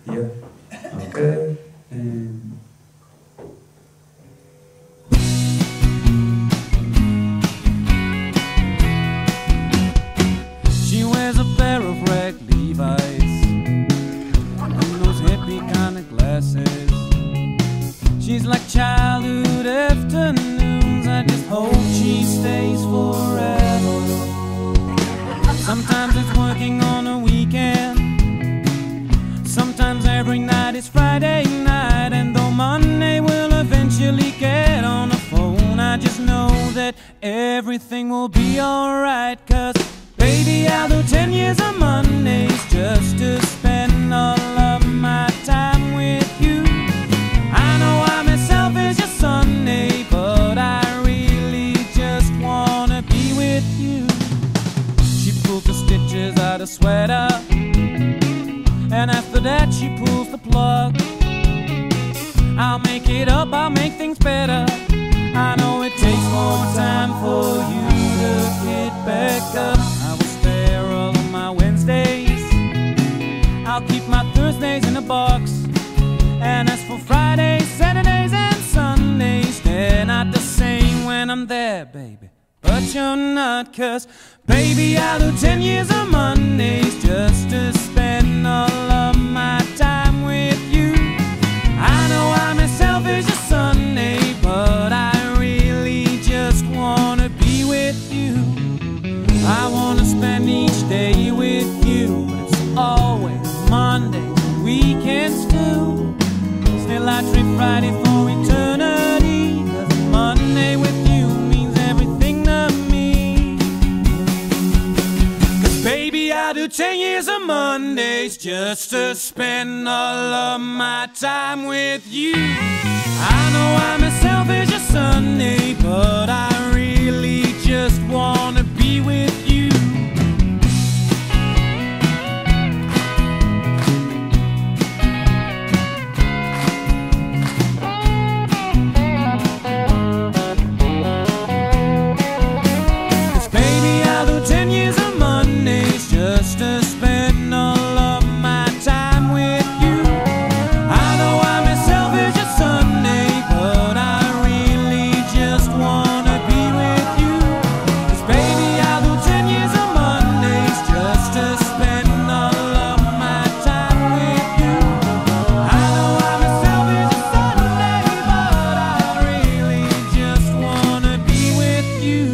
Yeah. Okay. And she wears a pair of red Levis and those hippie kind of glasses. She's like childhood afternoons. I just hope she stays forever. Sometimes it's working on a weekend. Sometimes every night is Friday night. And though Monday will eventually get on the phone, I just know that everything will be alright. Cause baby, I'll do 10 years of Mondays just to spend all of my time with you. I know I'm as selfish as Sunday, but I really just wanna be with you. She pulls the stitches out of sweater, and after that she pulls the plug. I'll make it up, I'll make things better. I know it takes more time for you to get back up. I will spare all of my Wednesdays, I'll keep my Thursdays in a box. And as for Fridays, Saturdays and Sundays, they're not the same when I'm there, baby. But you're not, cause baby, I'll do 10 years of Mondays just to spend all of my time with you. I know I'm as selfish as Sunday, but I really just wanna be with you. I wanna spend each day with you, but it's always Monday, weekends too. Still I treat Friday for eternity, cause Monday with you means everything to me. Cause baby, I do 10 years of Mondays just to spend all of my time with you. I know I'm as selfish as Sunday, but I really just wanna be with you. Cause baby, I'll do 10 years of Mondays just to spend all of my time with you. I know I'm as selfish as Sunday, but I really just wanna be with you. Cause baby, I'll do 10 years of Mondays just to spend all of my time with you. I know I'm as selfish as Sunday, but I really just wanna be with you.